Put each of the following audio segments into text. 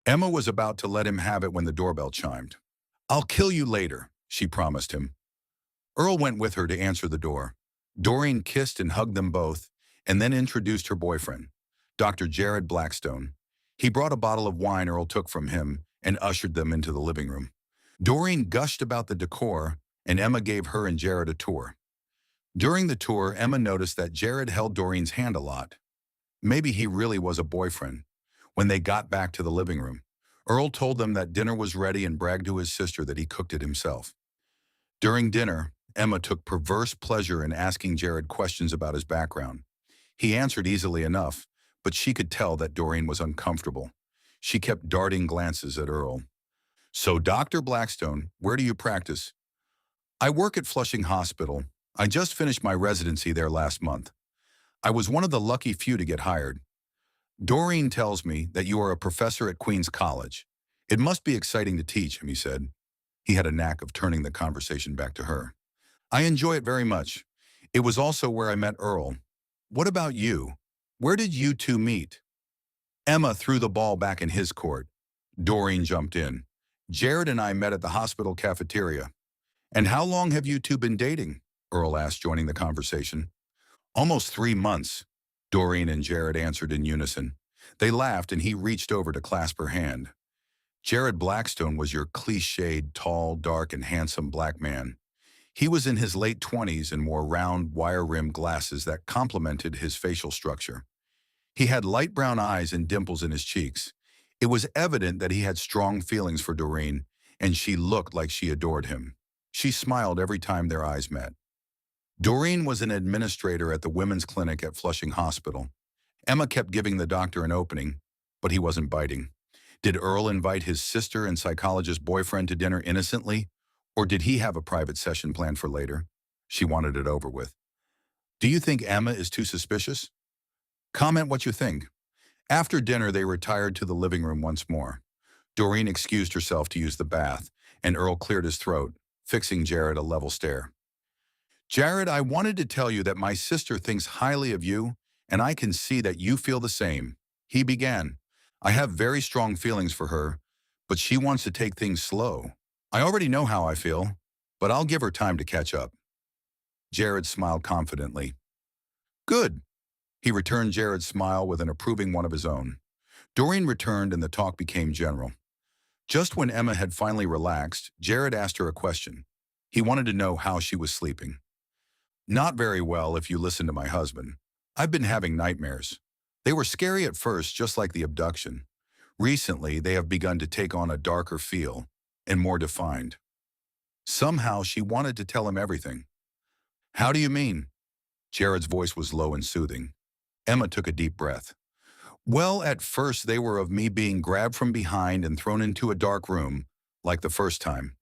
Emma was about to let him have it when the doorbell chimed. "I'll kill you later," she promised him. Earl went with her to answer the door. Doreen kissed and hugged them both, and then introduced her boyfriend, Dr. Jared Blackstone. He brought a bottle of wine Earl took from him and ushered them into the living room. Doreen gushed about the decor, and Emma gave her and Jared a tour. During the tour, Emma noticed that Jared held Doreen's hand a lot. Maybe he really was a boyfriend. When they got back to the living room, Earl told them that dinner was ready and bragged to his sister that he cooked it himself. During dinner, Emma took perverse pleasure in asking Jared questions about his background. He answered easily enough, but she could tell that Doreen was uncomfortable. She kept darting glances at Earl. "So, Dr. Blackstone, where do you practice?" "I work at Flushing Hospital. I just finished my residency there last month. I was one of the lucky few to get hired. Doreen tells me that you are a professor at Queens College. It must be exciting to teach him," he said. He had a knack of turning the conversation back to her. "I enjoy it very much. It was also where I met Earl. What about you? Where did you two meet?" Emma threw the ball back in his court. Doreen jumped in. "Jared and I met at the hospital cafeteria." "And how long have you two been dating?" Earl asked, joining the conversation. "Almost 3 months," Doreen and Jared answered in unison. They laughed and he reached over to clasp her hand. "Jared Blackstone was your cliched, tall, dark, and handsome black man. He was in his late 20s and wore round, wire-rimmed glasses that complemented his facial structure. He had light brown eyes and dimples in his cheeks. It was evident that he had strong feelings for Doreen, and she looked like she adored him. She smiled every time their eyes met. Doreen was an administrator at the women's clinic at Flushing Hospital. Emma kept giving the doctor an opening, but he wasn't biting. Did Earl invite his sister and psychologist boyfriend to dinner innocently, or did he have a private session planned for later? She wanted it over with. "Do you think Emma is too suspicious? Comment what you think." After dinner, they retired to the living room once more. Doreen excused herself to use the bath, and Earl cleared his throat, fixing Jared a level stare. "Jared, I wanted to tell you that my sister thinks highly of you, and I can see that you feel the same," he began. "I have very strong feelings for her, but she wants to take things slow. I already know how I feel, but I'll give her time to catch up." Jared smiled confidently. "Good." He returned Jared's smile with an approving one of his own. Doreen returned and the talk became general. Just when Emma had finally relaxed, Jared asked her a question. He wanted to know how she was sleeping. "Not very well, if you listen to my husband. I've been having nightmares. They were scary at first, just like the abduction. Recently, they have begun to take on a darker feel and more defined." Somehow, she wanted to tell him everything. "How do you mean?" Jared's voice was low and soothing. Emma took a deep breath. "Well, at first they were of me being grabbed from behind and thrown into a dark room, like the first time.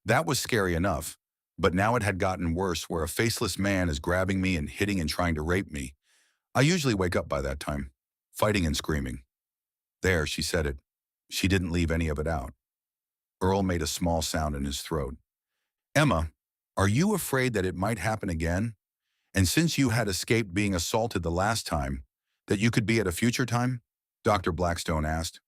That was scary enough, but now it had gotten worse, where a faceless man is grabbing me and hitting and trying to rape me. I usually wake up by that time, fighting and screaming." There, she said it. She didn't leave any of it out. Earl made a small sound in his throat. "Emma, are you afraid that it might happen again? And since you had escaped being assaulted the last time, that you could be at a future time?" Dr. Blackstone asked.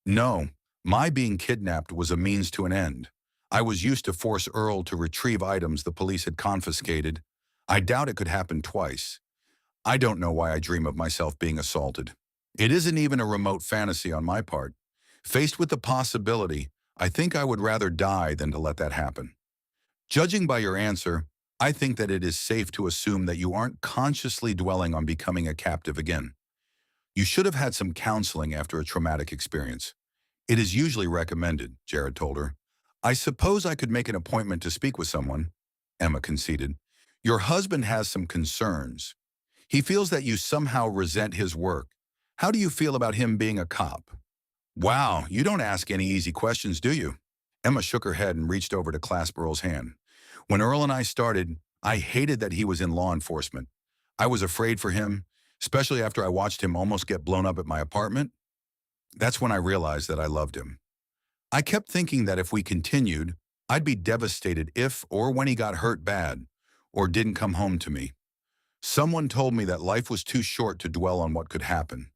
"No, my being kidnapped was a means to an end. I was used to force Earl to retrieve items the police had confiscated. I doubt it could happen twice. I don't know why I dream of myself being assaulted. It isn't even a remote fantasy on my part. Faced with the possibility, I think I would rather die than to let that happen. Judging by your answer, I think that it is safe to assume that you aren't consciously dwelling on becoming a captive again. You should have had some counseling after a traumatic experience. It is usually recommended," Jared told her. "I suppose I could make an appointment to speak with someone," Emma conceded. "Your husband has some concerns. He feels that you somehow resent his work. How do you feel about him being a cop?" "Wow, you don't ask any easy questions, do you?" Emma shook her head and reached over to clasp Earl's hand. "When Earl and I started, I hated that he was in law enforcement. I was afraid for him, especially after I watched him almost get blown up at my apartment. That's when I realized that I loved him. I kept thinking that if we continued, I'd be devastated if or when he got hurt bad or didn't come home to me. Someone told me that life was too short to dwell on what could happen.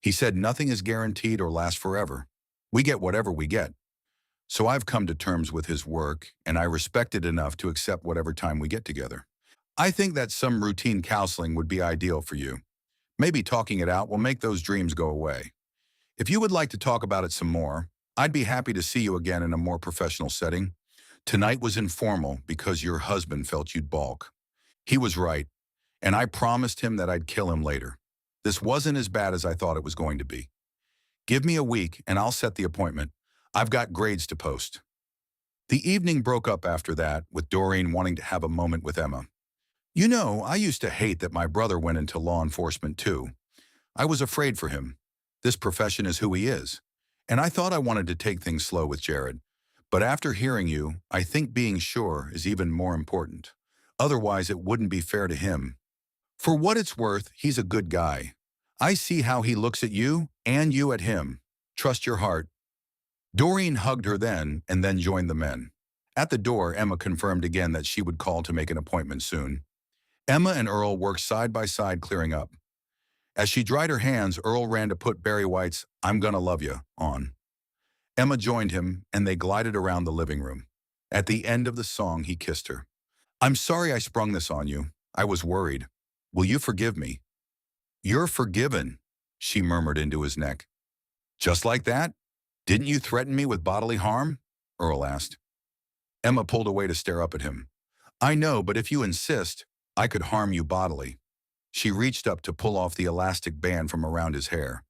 He said nothing is guaranteed or lasts forever. We get whatever we get. So I've come to terms with his work, and I respect it enough to accept whatever time we get together. I think that some routine counseling would be ideal for you. Maybe talking it out will make those dreams go away. If you would like to talk about it some more, I'd be happy to see you again in a more professional setting. Tonight was informal because your husband felt you'd balk. He was right, and I promised him that I'd kill him later. This wasn't as bad as I thought it was going to be. Give me a week and I'll set the appointment. I've got grades to post. The evening broke up after that, with Doreen wanting to have a moment with Emma. You know, I used to hate that my brother went into law enforcement too. I was afraid for him. This profession is who he is. And I thought I wanted to take things slow with Jared. But after hearing you, I think being sure is even more important. Otherwise, it wouldn't be fair to him. For what it's worth, he's a good guy. I see how he looks at you and you at him. Trust your heart. Doreen hugged her then and then joined the men. At the door, Emma confirmed again that she would call to make an appointment soon. Emma and Earl worked side by side clearing up. As she dried her hands, Earl ran to put Barry White's "I'm Gonna Love Ya" on. Emma joined him, and they glided around the living room. At the end of the song, he kissed her. "I'm sorry I sprung this on you. I was worried. Will you forgive me?" "You're forgiven," she murmured into his neck. "Just like that? Didn't you threaten me with bodily harm?" Earl asked. Emma pulled away to stare up at him. "I know, but if you insist, I could harm you bodily." She reached up to pull off the elastic band from around his hair.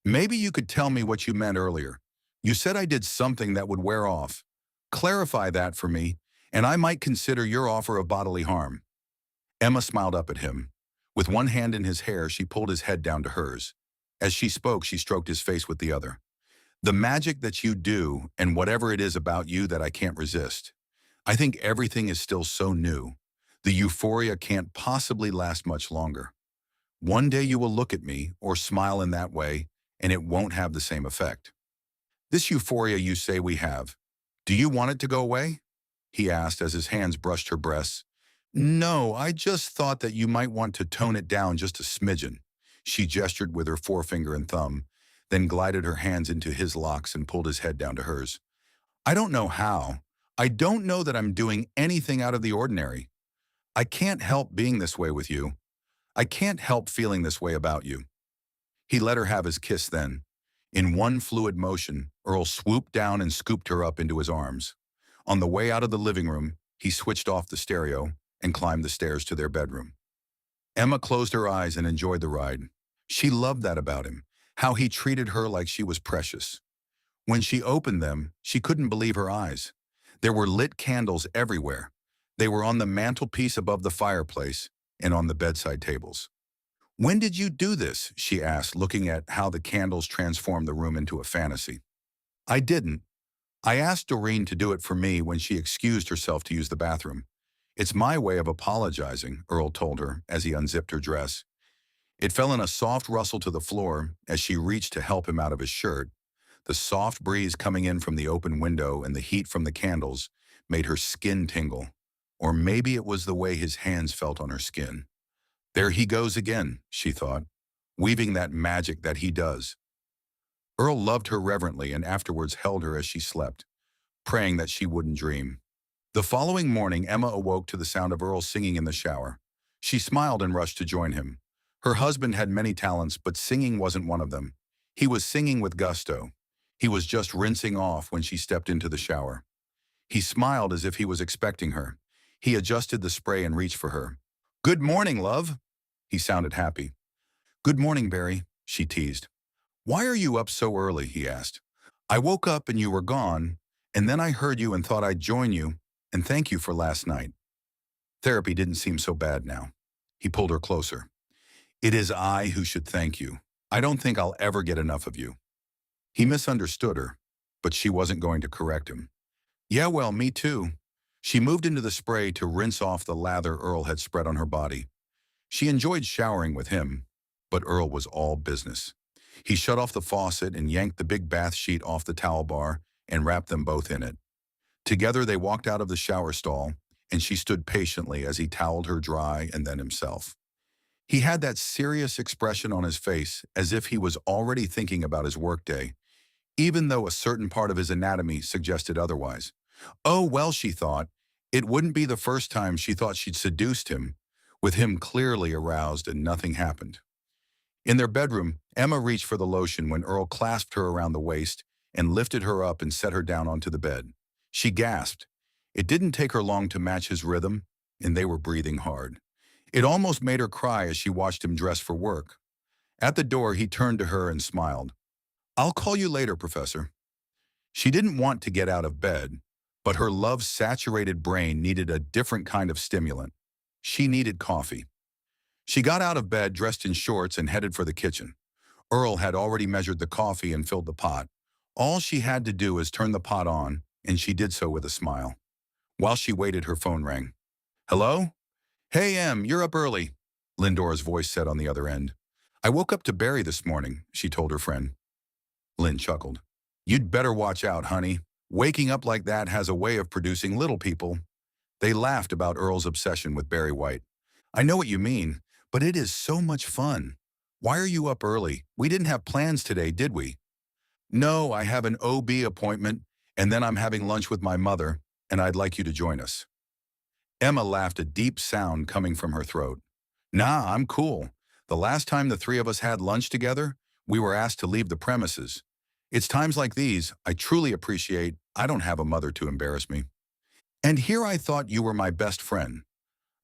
"Maybe you could tell me what you meant earlier. You said I did something that would wear off. Clarify that for me, and I might consider your offer of bodily harm." Emma smiled up at him. With one hand in his hair, she pulled his head down to hers. As she spoke, she stroked his face with the other. "The magic that you do, and whatever it is about you that I can't resist. I think everything is still so new. The euphoria can't possibly last much longer. One day you will look at me or smile in that way, and it won't have the same effect. This euphoria you say we have, do you want it to go away?" he asked as his hands brushed her breasts. "No, I just thought that you might want to tone it down just a smidgen." She gestured with her forefinger and thumb, then glided her hands into his locks and pulled his head down to hers. "I don't know how. I don't know that I'm doing anything out of the ordinary. I can't help being this way with you. I can't help feeling this way about you." He let her have his kiss then. In one fluid motion, Earl swooped down and scooped her up into his arms. On the way out of the living room, he switched off the stereo and climbed the stairs to their bedroom. Emma closed her eyes and enjoyed the ride. She loved that about him, how he treated her like she was precious. When she opened them, she couldn't believe her eyes. There were lit candles everywhere. They were on the mantelpiece above the fireplace and on the bedside tables. "When did you do this?" she asked, looking at how the candles transformed the room into a fantasy. "I didn't. I asked Doreen to do it for me when she excused herself to use the bathroom. It's my way of apologizing," Earl told her as he unzipped her dress. It fell in a soft rustle to the floor as she reached to help him out of his shirt. The soft breeze coming in from the open window and the heat from the candles made her skin tingle. Or maybe it was the way his hands felt on her skin. There he goes again, she thought, weaving that magic that he does. Earl loved her reverently and afterwards held her as she slept, praying that she wouldn't dream. The following morning, Emma awoke to the sound of Earl singing in the shower. She smiled and rushed to join him. Her husband had many talents, but singing wasn't one of them. He was singing with gusto. He was just rinsing off when she stepped into the shower. He smiled as if he was expecting her. He adjusted the spray and reached for her. "Good morning, love." He sounded happy. "Good morning, Barry," she teased. "Why are you up so early?" he asked. "I woke up and you were gone, and then I heard you and thought I'd join you, and thank you for last night." Therapy didn't seem so bad now. He pulled her closer. "It is I who should thank you. I don't think I'll ever get enough of you." He misunderstood her, but she wasn't going to correct him. "Yeah, well, me too." She moved into the spray to rinse off the lather Earl had spread on her body. She enjoyed showering with him, but Earl was all business. He shut off the faucet and yanked the big bath sheet off the towel bar and wrapped them both in it. Together they walked out of the shower stall, and she stood patiently as he toweled her dry and then himself. He had that serious expression on his face as if he was already thinking about his workday. even though a certain part of his anatomy suggested otherwise. Oh, well, she thought, it wouldn't be the first time she thought she'd seduced him, with him clearly aroused and nothing happened. In their bedroom, Emma reached for the lotion when Earl clasped her around the waist and lifted her up and set her down onto the bed. She gasped. It didn't take her long to match his rhythm, and they were breathing hard. It almost made her cry as she watched him dress for work. At the door, he turned to her and smiled. I'll call you later, Professor. She didn't want to get out of bed, but her love-saturated brain needed a different kind of stimulant. She needed coffee. She got out of bed, dressed in shorts, and headed for the kitchen. Earl had already measured the coffee and filled the pot. All she had to do was turn the pot on, and she did so with a smile. While she waited, her phone rang. Hello? Hey, Em, you're up early, Lindora's voice said on the other end. I woke up to Barry this morning, she told her friend. Lynn chuckled. You'd better watch out, honey. Waking up like that has a way of producing little people. They laughed about Earl's obsession with Barry White. I know what you mean, but it is so much fun. Why are you up early? We didn't have plans today, did we? No, I have an OB appointment, and then I'm having lunch with my mother, and I'd like you to join us. Emma laughed, a deep sound coming from her throat. Nah, I'm cool. The last time the three of us had lunch together, we were asked to leave the premises. It's times like these I truly appreciate I don't have a mother to embarrass me. And here I thought you were my best friend.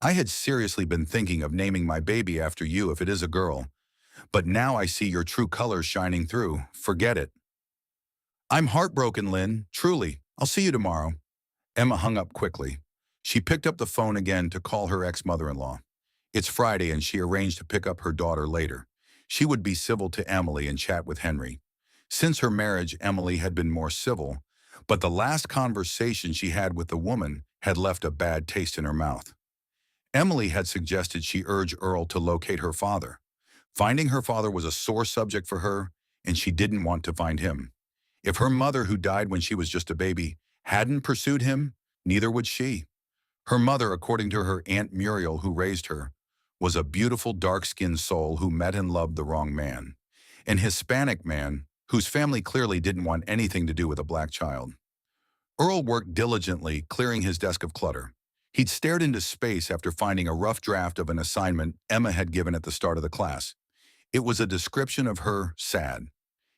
I had seriously been thinking of naming my baby after you if it is a girl, but now I see your true colors shining through. Forget it. I'm heartbroken, Lynn. Truly. I'll see you tomorrow. Emma hung up quickly. She picked up the phone again to call her ex-mother-in-law. It's Friday and she arranged to pick up her daughter later. She would be civil to Emily and chat with Henry. Since her marriage, Emily had been more civil, but the last conversation she had with the woman had left a bad taste in her mouth. Emily had suggested she urge Earl to locate her father. Finding her father was a sore subject for her, and she didn't want to find him. If her mother, who died when she was just a baby, hadn't pursued him, neither would she. Her mother, according to her Aunt Muriel, who raised her, was a beautiful dark-skinned soul who met and loved the wrong man, an Hispanic man whose family clearly didn't want anything to do with a black child. Earl worked diligently, clearing his desk of clutter. He'd stared into space after finding a rough draft of an assignment Emma had given at the start of the class. It was a description of her sad.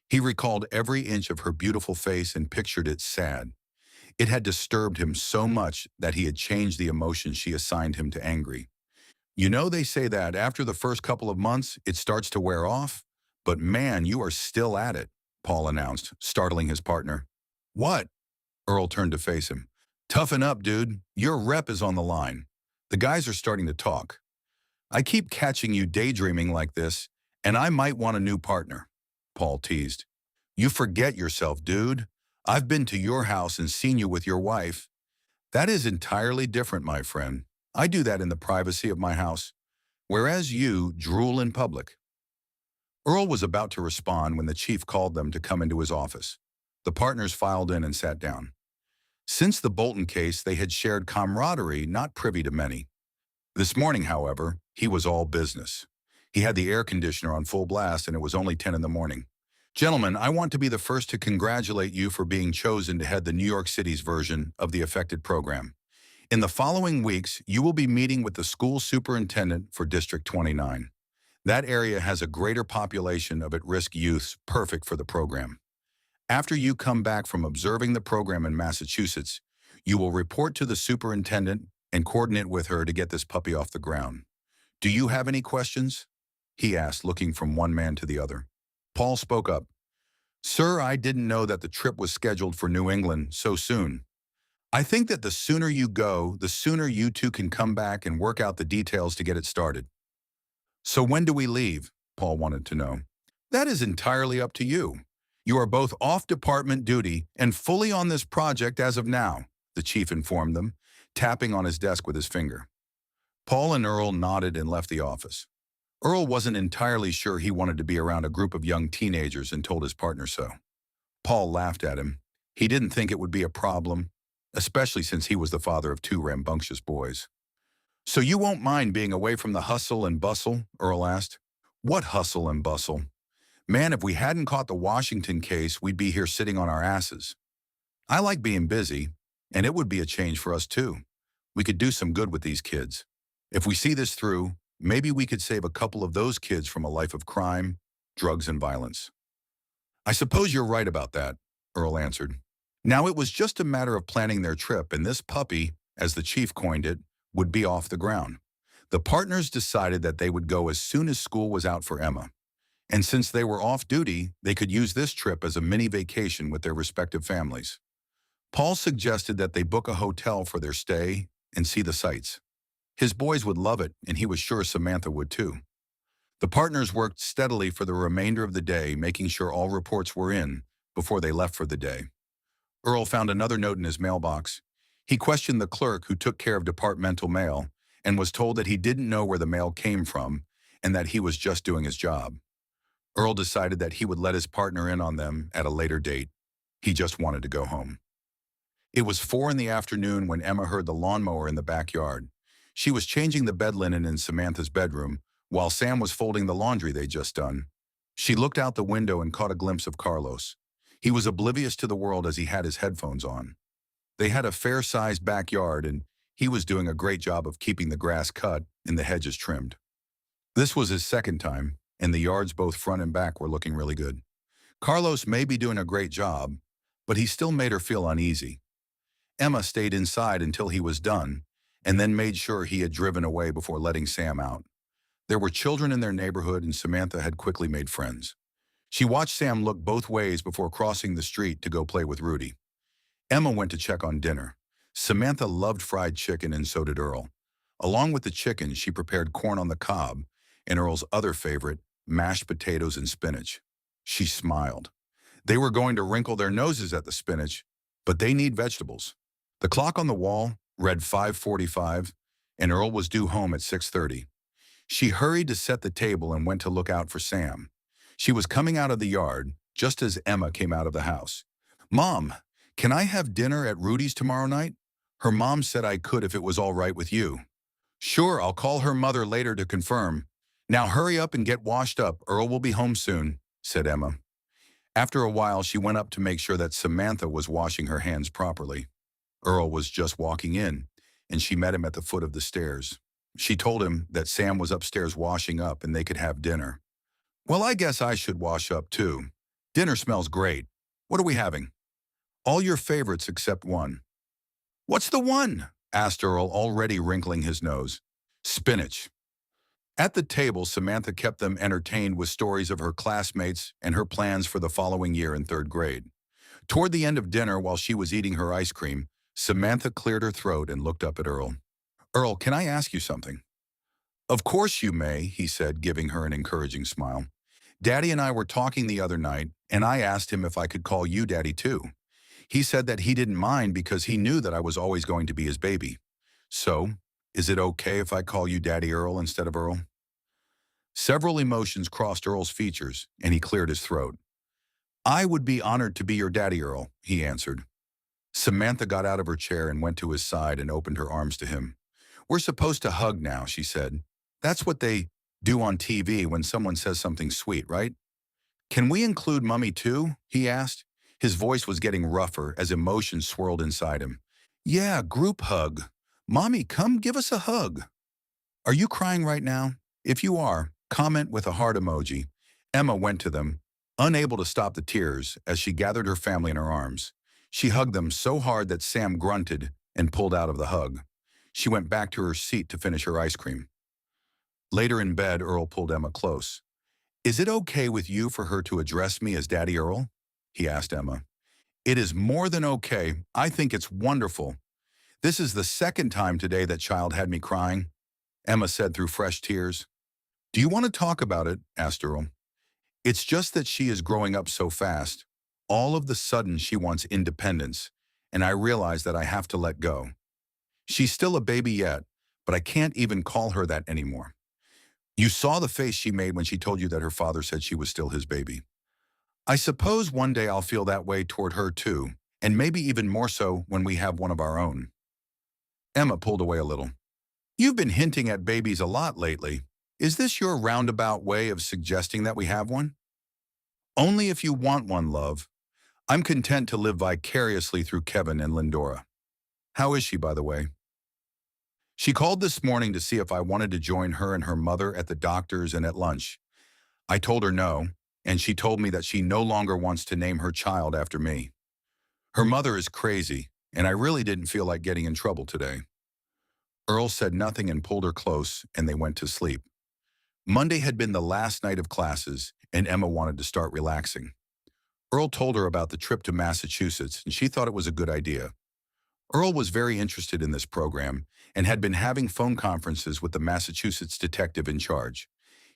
He recalled every inch of her beautiful face and pictured it sad. It had disturbed him so much that he had changed the emotion she assigned him to angry. You know, they say that after the first couple of months, it starts to wear off. But man, you are still at it, Paul announced, startling his partner. What? Earl turned to face him. Toughen up, dude. Your rep is on the line. The guys are starting to talk. I keep catching you daydreaming like this, and I might want a new partner, Paul teased. You forget yourself, dude. I've been to your house and seen you with your wife. That is entirely different, my friend. I do that in the privacy of my house, whereas you drool in public. Earl was about to respond when the chief called them to come into his office. The partners filed in and sat down. Since the Bolton case, they had shared camaraderie not privy to many. This morning, however, he was all business. He had the air conditioner on full blast and it was only 10 in the morning. Gentlemen, I want to be the first to congratulate you for being chosen to head the New York City's version of the Affected program. In the following weeks, you will be meeting with the school superintendent for District 29. That area has a greater population of at-risk youths perfect for the program. After you come back from observing the program in Massachusetts, you will report to the superintendent and coordinate with her to get this puppy off the ground. Do you have any questions? He asked, looking from one man to the other. Paul spoke up. Sir, I didn't know that the trip was scheduled for New England so soon. I think that the sooner you go, the sooner you two can come back and work out the details to get it started. So when do we leave? Paul wanted to know. That is entirely up to you. You are both off department duty and fully on this project as of now, the chief informed them, tapping on his desk with his finger. Paul and Earl nodded and left the office. Earl wasn't entirely sure he wanted to be around a group of young teenagers and told his partner so. Paul laughed at him. He didn't think it would be a problem, especially since he was the father of two rambunctious boys. So you won't mind being away from the hustle and bustle? Earl asked. What hustle and bustle? Man, if we hadn't caught the Washington case, we'd be here sitting on our asses. I like being busy, and it would be a change for us too. We could do some good with these kids. If we see this through, maybe we could save a couple of those kids from a life of crime, drugs, and violence. I suppose you're right about that, Earl answered. Now it was just a matter of planning their trip, and this puppy, as the chief coined it, would be off the ground. The partners decided that they would go as soon as school was out for Emma. And since they were off duty, they could use this trip as a mini vacation with their respective families. Paul suggested that they book a hotel for their stay and see the sights. His boys would love it, and he was sure Samantha would too. The partners worked steadily for the remainder of the day, making sure all reports were in before they left for the day. Earl found another note in his mailbox. He questioned the clerk who took care of departmental mail and was told that he didn't know where the mail came from and that he was just doing his job. Earl decided that he would let his partner in on them at a later date. He just wanted to go home. It was 4 in the afternoon when Emma heard the lawnmower in the backyard. She was changing the bed linen in Samantha's bedroom while Sam was folding the laundry they'd just done. She looked out the window and caught a glimpse of Carlos. He was oblivious to the world as he had his headphones on. They had a fair-sized backyard, and he was doing a great job of keeping the grass cut and the hedges trimmed. This was his second time, and the yards both front and back were looking really good. Carlos may be doing a great job, but he still made her feel uneasy. Emma stayed inside until he was done, and then made sure he had driven away before letting Sam out. There were children in their neighborhood, and Samantha had quickly made friends. She watched Sam look both ways before crossing the street to go play with Rudy. Emma went to check on dinner. Samantha loved fried chicken, and so did Earl. Along with the chicken, she prepared corn on the cob, and Earl's other favorite, mashed potatoes and spinach. She smiled. They were going to wrinkle their noses at the spinach, but they need vegetables. The clock on the wall read 5:45, and Earl was due home at 6:30. She hurried to set the table and went to look out for Sam. She was coming out of the yard just as Emma came out of the house. "Mom, can I have dinner at Rudy's tomorrow night? Her mom said I could if it was all right with you." "Sure, I'll call her mother later to confirm. Now hurry up and get washed up. Earl will be home soon," said Emma. After a while, she went up to make sure that Samantha was washing her hands properly. Earl was just walking in, and she met him at the foot of the stairs. She told him that Sam was upstairs washing up and they could have dinner. "Well, I guess I should wash up too. Dinner smells great. What are we having?" "All your favorites except one." "What's the one?" asked Earl, already wrinkling his nose. "Spinach." At the table, Samantha kept them entertained with stories of her classmates and her plans for the following year in 3rd grade. Toward the end of dinner, while she was eating her ice cream, Samantha cleared her throat and looked up at Earl. "Earl, can I ask you something?" "Of course you may," he said, giving her an encouraging smile. "Daddy and I were talking the other night, and I asked him if I could call you Daddy too. He said that he didn't mind because he knew that I was always going to be his baby. So, is it okay if I call you Daddy Earl instead of Earl?" Several emotions crossed Earl's features, and he cleared his throat. "I would be honored to be your daddy, Earl," he answered. Samantha got out of her chair and went to his side and opened her arms to him. "We're supposed to hug now," she said. "That's what they do on TV when someone says something sweet, right?" "Can we include Mummy too?" he asked. His voice was getting rougher as emotions swirled inside him. "Yeah, group hug. Mommy, come give us a hug." "Are you crying right now? If you are, comment with a heart emoji." Emma went to them, unable to stop the tears as she gathered her family in her arms. She hugged them so hard that Sam grunted and pulled out of the hug. She went back to her seat to finish her ice cream. Later in bed, Earl pulled Emma close. "Is it okay with you for her to address me as Daddy Earl?" he asked Emma. "It is more than okay. I think it's wonderful. This is the second time today that child had me crying," Emma said through fresh tears. "Do you want to talk about it?" asked Earl. "It's just that she is growing up so fast. All of the sudden she wants independence, and I realize that I have to let go. She's still a baby yet, but I can't even call her that anymore. You saw the face she made when she told you that her father said she was still his baby. I suppose one day I'll feel that way toward her too, and maybe even more so when we have one of our own." Emma pulled away a little. "You've been hinting at babies a lot lately. Is this your roundabout way of suggesting that we have one?" Only if you want one, love. I'm content to live vicariously through Kevin and Lindora. How is she, by the way? She called this morning to see if I wanted to join her and her mother at the doctor's and at lunch. I told her no, and she told me that she no longer wants to name her child after me. Her mother is crazy, and I really didn't feel like getting in trouble today. Earl said nothing and pulled her close, and they went to sleep. Monday had been the last night of classes, and Emma wanted to start relaxing. Earl told her about the trip to Massachusetts, and she thought it was a good idea. Earl was very interested in this program and had been having phone conferences with the Massachusetts detective in charge.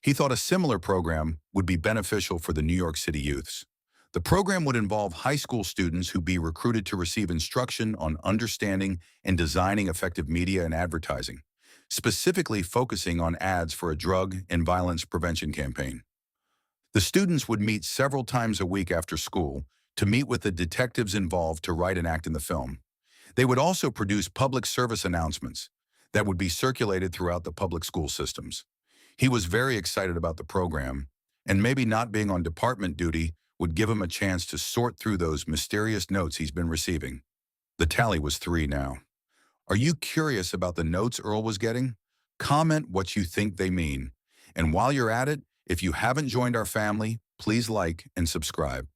He thought a similar program would be beneficial for the New York City youths. The program would involve high school students who be recruited to receive instruction on understanding and designing effective media and advertising, specifically focusing on ads for a drug and violence prevention campaign. The students would meet several times a week after school to meet with the detectives involved to write and act in the film. They would also produce public service announcements that would be circulated throughout the public school systems. He was very excited about the program, and maybe not being on department duty would give him a chance to sort through those mysterious notes he's been receiving. The tally was 3 now. Are you curious about the notes Earl was getting? Comment what you think they mean. And while you're at it, if you haven't joined our family, please like and subscribe.